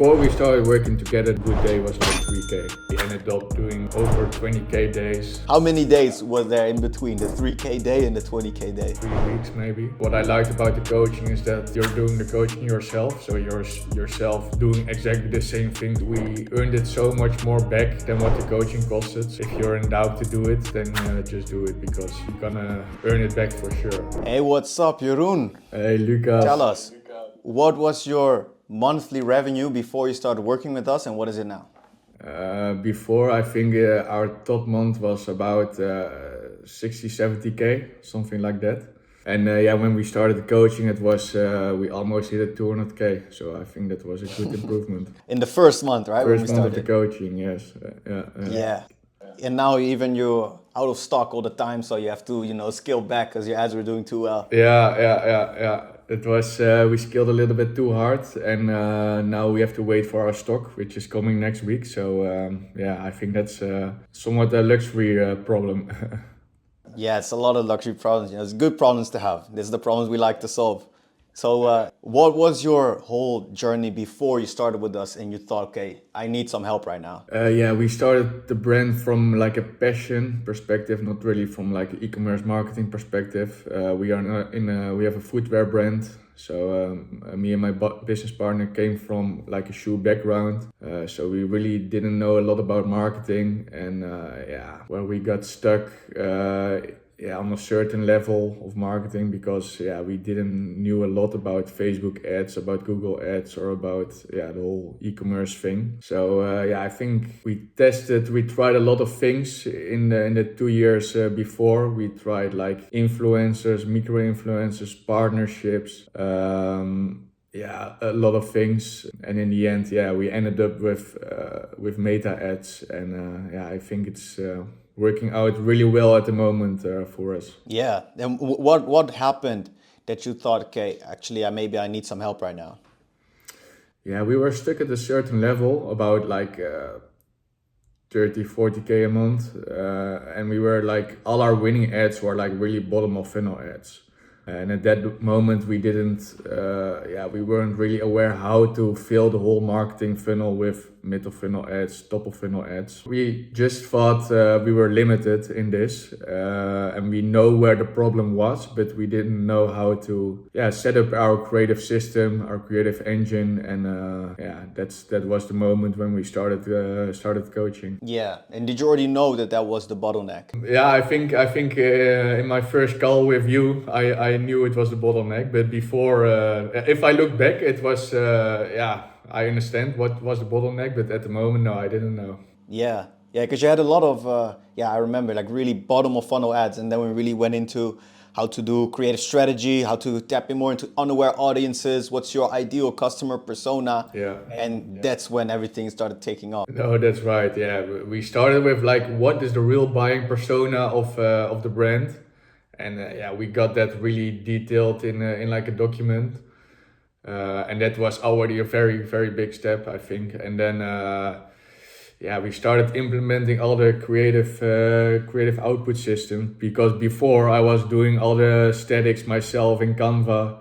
Before we started working together, the good day was like 3K. We ended up doing over 20K days. How many days was there in between the 3K day and the 20K day? 3 weeks maybe. What I liked about the coaching is that you're doing the coaching yourself. So you're yourself doing exactly the same thing. We earned it so much more back than what the coaching costed. If you're in doubt to do it, then just do it because you're gonna earn it back for sure. Hey, what's up, Jeroen? Hey Lucas. Tell us, what was your monthly revenue before you started working with us and what is it now? Before, I think our top month was about 60, 70K, something like that. And when we started the coaching, it was we almost hit 200K. So I think that was a good improvement. In the first month, right? First month of the coaching, yes. Yeah. And now even you're out of stock all the time, so you have to, scale back because your ads were doing too well. Yeah. It was, we scaled a little bit too hard and now we have to wait for our stock, which is coming next week. So I think that's somewhat a luxury problem. Yeah, it's a lot of luxury problems. It's good problems to have. This is the problems we like to solve. So what was your whole journey before you started with us and you thought, okay, I need some help right now? We started the brand from like a passion perspective, not really from like an e-commerce marketing perspective. We have a footwear brand. So me and my business partner came from like a shoe background. So we really didn't know a lot about marketing and where we got stuck on a certain level of marketing because we didn't knew a lot about Facebook ads, about Google ads, or about the whole e-commerce thing. So I think we tried a lot of things in the 2 years before. We tried like influencers, micro influencers, partnerships, a lot of things, and in the end, we ended up with meta ads, and I think it's working out really well at the moment for us. Yeah, and what happened that you thought, okay, actually, maybe I need some help right now? Yeah, we were stuck at a certain level, about like 30, 40K a month, and we were like, all our winning ads were like really bottom of funnel ads. And at that moment, we weren't really aware how to fill the whole marketing funnel with middle funnel ads, top of funnel ads. We just thought we were limited in this, and we know where the problem was, but we didn't know how to set up our creative system, our creative engine, and that was the moment when we started coaching. Yeah, and did you already know that was the bottleneck? Yeah, I think in my first call with you, I knew it was the bottleneck, but before, if I look back, it was, I understand what was the bottleneck, but at the moment, no, I didn't know. Yeah, because you had a lot of, I remember, like really bottom of funnel ads, and then we really went into how to do creative strategy, how to tap in more into unaware audiences, what's your ideal customer persona, that's when everything started taking off. No, that's right, we started with like, what is the real buying persona of the brand? And we got that really detailed in like a document. And that was already a very, very big step, I think. And then, we started implementing all the creative output system, because before I was doing all the statics myself in Canva,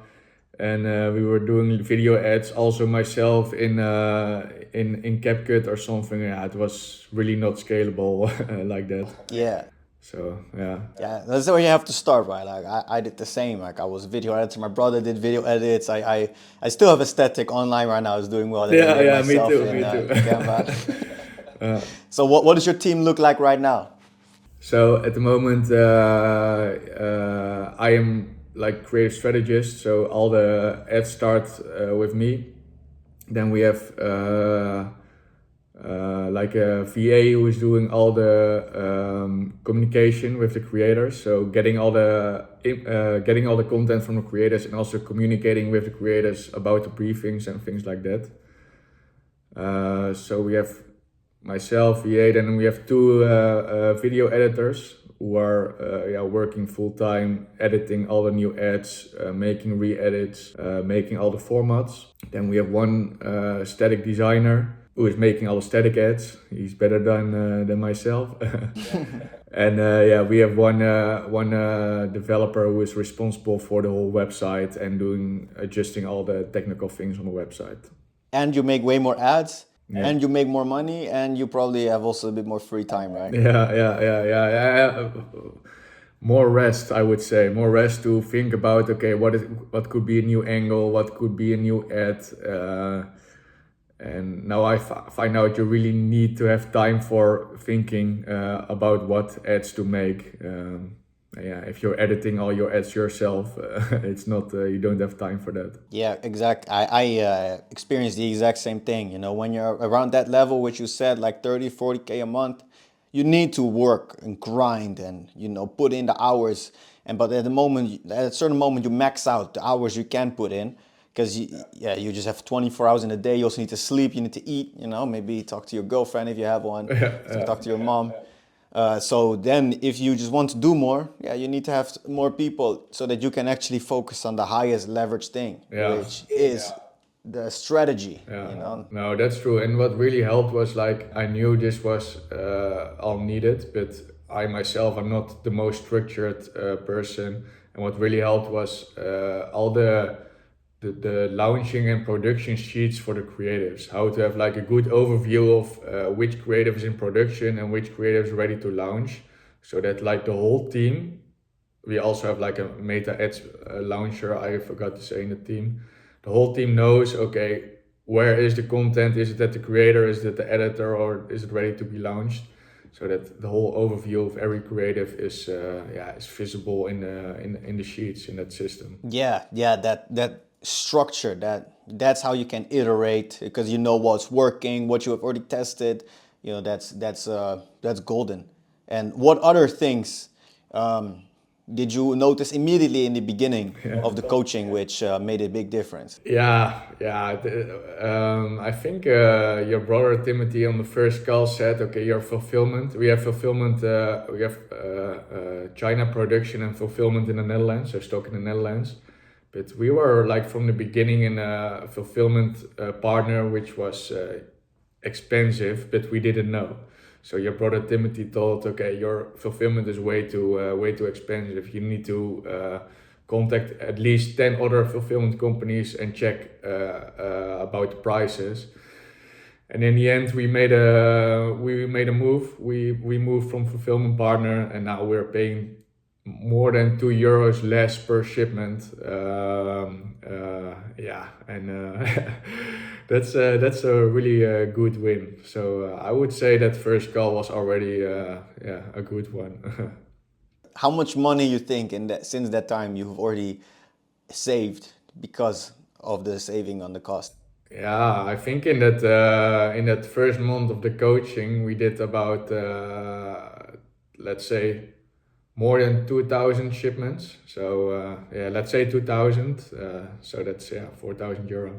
and we were doing video ads also myself in CapCut or something. It was really not scalable like that. Yeah. So that's where you have to start, right? Like I did the same. Like I was a video editor. My brother did video edits. I still have a static online right now. Is doing well. Me too. Canva. So what does your team look like right now? So at the moment, I am like creative strategist. So all the ads start with me. Then we have like a VA who is doing all the communication with the creators, so getting all the content from the creators and also communicating with the creators about the briefings and things like that. So we have myself, VA, then we have two video editors who are working full time, editing all the new ads, making re-edits, making all the formats. Then we have one static designer who is making all the static ads. He's better than myself. And we have one developer who is responsible for the whole website and adjusting all the technical things on the website. and you make way more ads, Yeah. and you make more money, and you probably have also a bit more free time, right? Yeah. More rest, I would say. More rest to think about, okay, what could be a new angle, what could be a new ad. And now I find out you really need to have time for thinking about what ads to make. Yeah, if you're editing all your ads yourself, it's not, you don't have time for that. Yeah, exact. I experienced the exact same thing. You know, when you're around that level, which you said like 30, 40K a month, you need to work and grind and, you know, put in the hours. And but at the moment, at a certain moment, you max out the hours you can put in because yeah, you just have 24 hours in a day. You also need to sleep, you need to eat, you know, maybe talk to your girlfriend if you have one, talk to your mom. So then if you just want to do more, yeah, you need to have more people so that you can actually focus on the highest leverage thing, Yeah. which is the strategy, Yeah, you know? no, that's true. And what really helped was like I knew this was all needed, but I myself am not the most structured person. And what really helped was all the launching and production sheets for the creatives. How to have like a good overview of which creative is in production and which creative is ready to launch, so that like the whole team. We also have like a meta ads launcher. I forgot to say in the team. The whole team knows, okay, where is the content? Is it at the creator? Is it the editor? Or is it ready to be launched? So that the whole overview of every creative is is visible in the sheets in that system. Yeah, that structure, that's how you can iterate because you know what's working, what you have already tested. You know, that's golden. And what other things did you notice immediately in the beginning of the coaching which made a big difference? I think your brother Timothy on the first call said, okay, your fulfillment. We have fulfillment. We have China production and fulfillment in the Netherlands, so stock in the Netherlands. But we were like from the beginning in a fulfillment partner, which was expensive, but we didn't know. So your brother Timothy thought, okay, your fulfillment is way too expensive. You need to contact at least 10 other fulfillment companies and check about the prices. And in the end, we made a move. We moved from fulfillment partner, and now we're paying more than €2 less per shipment. That's a really good win. So I would say that first call was already a good one. How much money you think in that since that time you've already saved because of the saving on the cost? Yeah, I think in that first month of the coaching, we did about let's say more than 2,000 shipments. So let's say 2,000. So that's €4,000.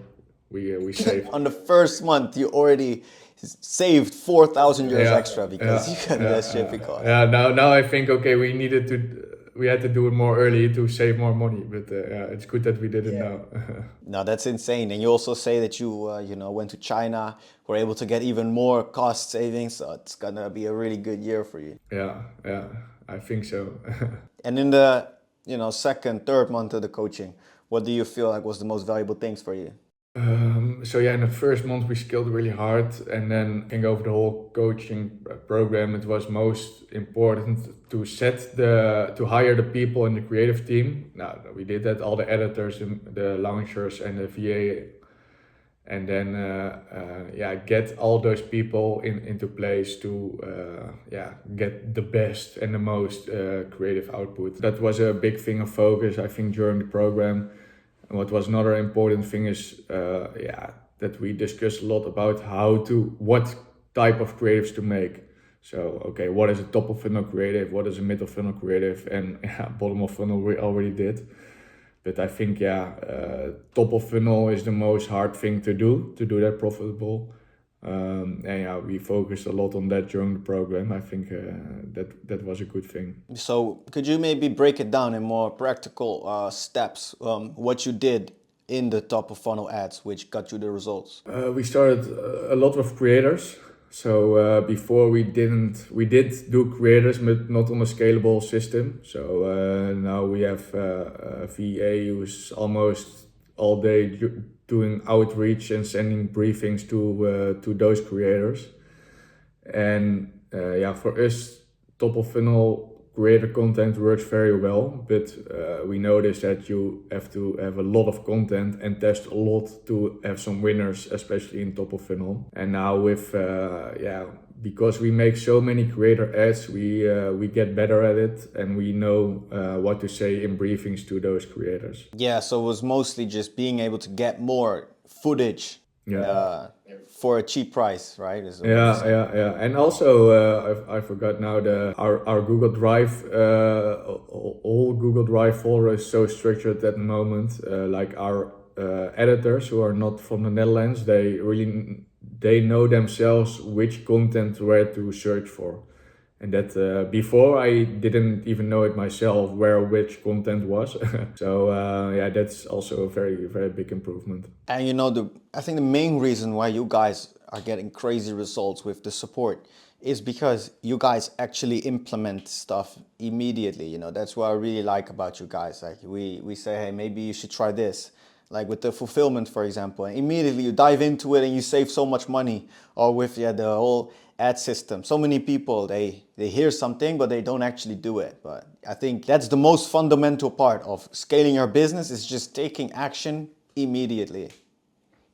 We saved. On the first month, you already saved 4,000 euros Yeah, extra because you got less shipping costs. Yeah. Now I think okay, we had to do it more early to save more money. But it's good that we did it now. No, that's insane. And you also say that you know, went to China, were able to get even more cost savings. So it's gonna be a really good year for you. Yeah, I think so. And in the, you know, second, third month of the coaching, what do you feel like was the most valuable things for you? In the first month we scaled really hard, and then I think over the whole coaching program, it was most important to hire the people in the creative team. Now we did that, all the editors, the launchers, and the VA, and then get all those people into place to get the best and the most creative output. That was a big thing of focus, I think, during the program. And what was another important thing is that we discussed a lot about what type of creatives to make. So okay, what is a top of funnel creative, what is a middle funnel creative, and bottom of funnel we already did. But I think top of funnel is the most hard thing to do that profitable. We focused a lot on that during the program. I think that was a good thing. So could you maybe break it down in more practical steps, what you did in the top of funnel ads, which got you the results? We started a lot of creators. So before we did do creators, but not on a scalable system. So now we have a VA who's almost all day doing outreach and sending briefings to those creators. And yeah, for us, top of funnel creator content works very well, but we notice that you have to have a lot of content and test a lot to have some winners, especially in top of funnel. And now with because we make so many creator ads, we get better at it, and we know what to say in briefings to those creators. Yeah, so it was mostly just being able to get more footage for a cheap price, right? Is what you're saying. Yeah. And also, I forgot now our Google Drive, all Google Drive folder is so structured at the moment. Like our editors who are not from the Netherlands, they know themselves which content where to search for. And that before I didn't even know it myself where which content was. So yeah, that's also a very, very big improvement. And you know, I think the main reason why you guys are getting crazy results with the support is because you guys actually implement stuff immediately. You know, that's what I really like about you guys. Like we say, hey, maybe you should try this. Like with the fulfillment, for example, and immediately you dive into it and you save so much money. Or with the whole ad system, so many people they hear something but they don't actually do it. But I think that's the most fundamental part of scaling your business, is just taking action immediately.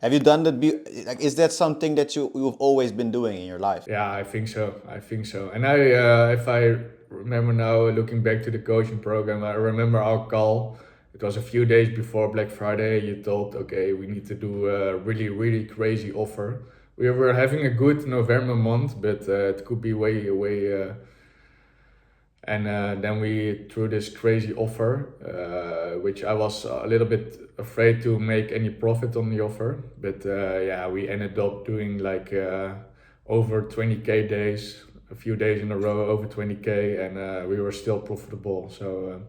Have you done that? Like, is that something that you've always been doing in your life? Yeah, I think so. And if I remember now, looking back to the coaching program, I remember our call. It was a few days before Black Friday. You told, okay, we need to do a really, really crazy offer. We were having a good November month, but it could be way. Then we threw this crazy offer, which I was a little bit afraid to make any profit on the offer. But yeah, we ended up doing like over 20K days, a few days in a row, over 20K, and we were still profitable. So.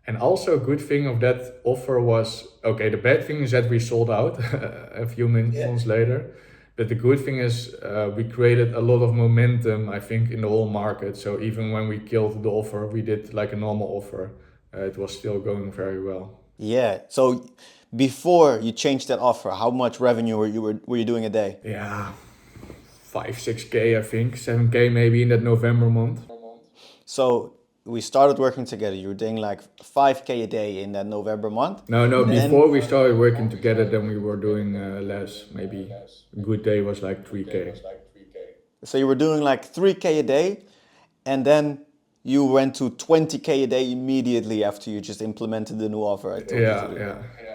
And also a good thing of that offer was, okay, the bad thing is that we sold out a few months later. But the good thing is we created a lot of momentum, I think, in the whole market. So even when we killed the offer, we did like a normal offer. It was still going very well. Yeah. So before you changed that offer, how much revenue were you doing a day? Yeah, 5-6K, I think, 7K maybe in that November month. So we started working together. You were doing like 5K a day in that November month. No, And then, before we started working together, then we were doing less. Maybe a good day was like 3K. so you were doing like 3K a day, and then you went to 20K a day immediately after you just implemented the new offer. I told you to do.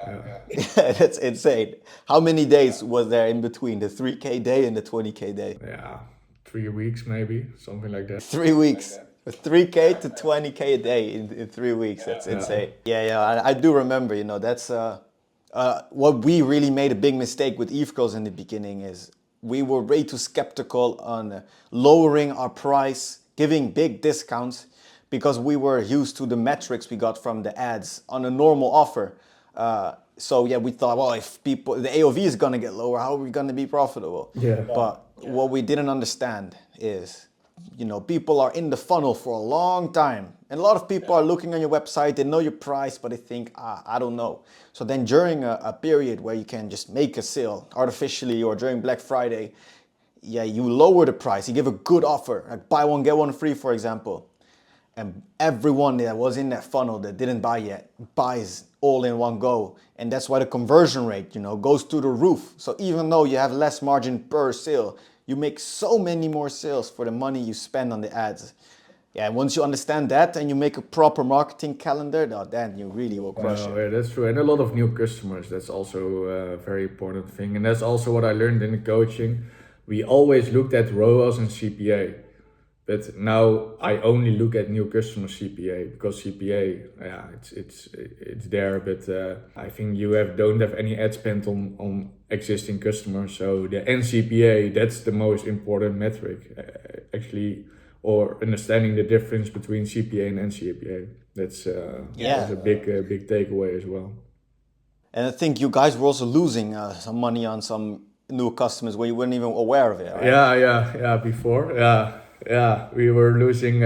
Yeah. That's insane. How many days was there in between the 3K day and the 20K day? Yeah, 3 weeks maybe, something like that. 3 weeks. 3K to 20K a day in 3 weeks. That's insane. Yeah. I do remember, you know, that's what we really made a big mistake with Eve Girls in the beginning is we were way too skeptical on lowering our price, giving big discounts, because we were used to the metrics we got from the ads on a normal offer. So yeah, we thought, well, if the AOV is gonna get lower, how are we gonna be profitable? Yeah. But what we didn't understand is, you know, people are in the funnel for a long time. And a lot of people are looking on your website, they know your price, but they think, I don't know. So then during a period where you can just make a sale artificially, or during Black Friday, yeah, you lower the price, you give a good offer, like buy one, get one free, for example. And everyone that was in that funnel that didn't buy yet buys all in one go. And that's why the conversion rate, you know, goes through the roof. So even though you have less margin per sale, you make so many more sales for the money you spend on the ads. Yeah, and once you understand that and you make a proper marketing calendar, then you really will crush it. Yeah, that's true. And a lot of new customers, that's also a very important thing. And that's also what I learned in the coaching. We always looked at ROAS and CPA. But now I only look at new customer CPA, because CPA, yeah, it's there, but I think you don't have any ad spend on existing customers. So the NCPA, that's the most important metric, actually, or understanding the difference between CPA and NCPA. That's a big takeaway as well. And I think you guys were also losing some money on some new customers where you weren't even aware of it, right? Yeah, before, yeah. Yeah, we were losing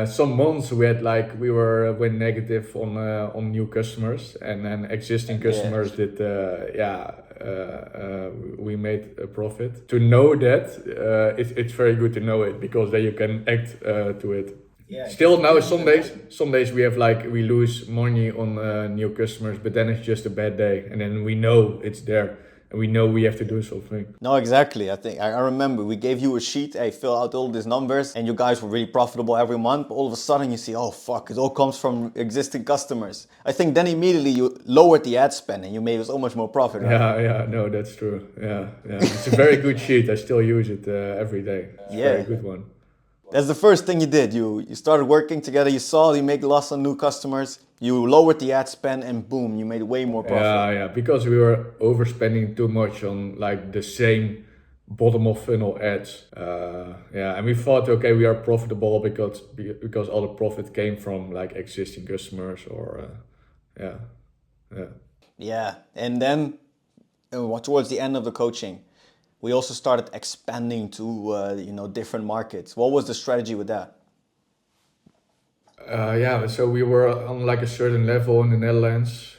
some months. We went negative on new customers, and then existing Yeah. customers did we made a profit. To know that, it's very good to know it, because then you can act to it. Still now, some days we have like we lose money on new customers, but then it's just a bad day, and then we know it's there, and we know we have to do something. No, exactly. I remember we gave you a sheet. Hey, fill out all these numbers, and you guys were really profitable every month. But all of a sudden, you see, oh fuck, it all comes from existing customers. I think then immediately you lowered the ad spend, and you made so much more profit, right? Yeah, no, that's true. Yeah. It's a very good sheet. I still use it every day. It's a very Yeah. good one. That's the first thing you did. You started working together. You saw you make loss on new customers. You lowered the ad spend, and boom, you made way more profit. Yeah, because we were overspending too much on like the same bottom of funnel ads. And we thought, okay, we are profitable because all the profit came from like existing customers or yeah, yeah. Yeah, and then towards the end of the coaching, we also started expanding to different markets. What was the strategy with that? So we were on like a certain level in the Netherlands.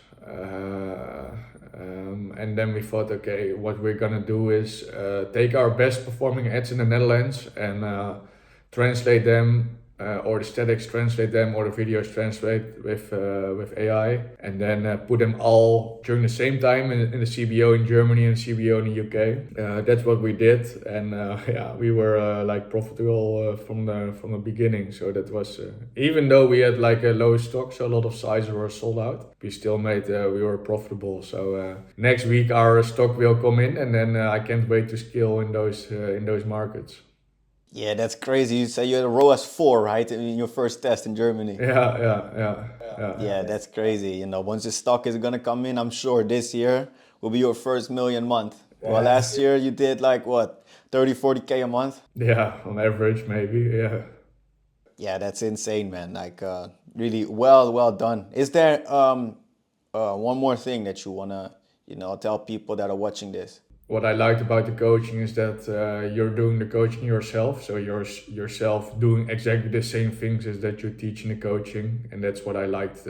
And then we thought, okay, what we're gonna do is take our best performing ads in the Netherlands and translate them, or the statics translate them, or the videos translate with AI, and then put them all during the same time in the CBO in Germany and CBO in the UK. That's what we did, and we were like profitable from the beginning. So that was even though we had like a low stock, so a lot of sizes were sold out, we still made we were profitable. So next week our stock will come in, and then I can't wait to scale in those markets. Yeah, that's crazy. You say you had a ROAS 4, right, in your first test in Germany. Yeah. Yeah, that's crazy. Once the stock is gonna come in, I'm sure this year will be your first million month. Well, last year you did like what, 30, 40K a month? Yeah, on average, maybe. Yeah. Yeah, that's insane, man. Like, really well done. Is there one more thing that you wanna, tell people that are watching this? What I liked about the coaching is that you're doing the coaching yourself, so you're yourself doing exactly the same things as that you teach in the coaching, and that's what I liked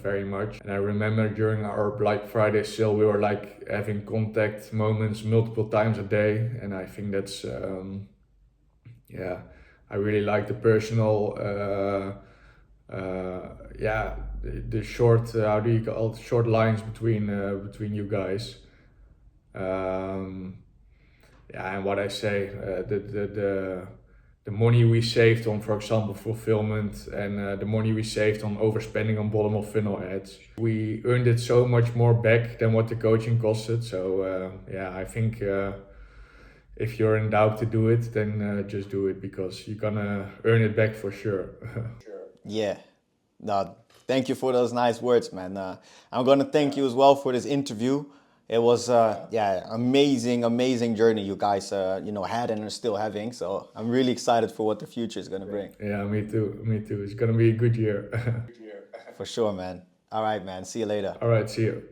very much. And I remember during our Black Friday sale, we were like having contact moments multiple times a day, and I think that's I really like the personal. The short how do you call it, short lines between you guys. Um, and what I say, the money we saved on, for example, fulfillment, and the money we saved on overspending on bottom of funnel ads, we earned it so much more back than what the coaching costed. So I think if you're in doubt to do it, then just do it, because you're gonna earn it back for sure. Yeah. No, thank you for those nice words, man. I'm gonna thank you as well for this interview. It was amazing journey you guys had and are still having. So I'm really excited for what the future is gonna bring. Yeah, me too. It's gonna be a good year. For sure, man. All right, man. See you later. All right, see you.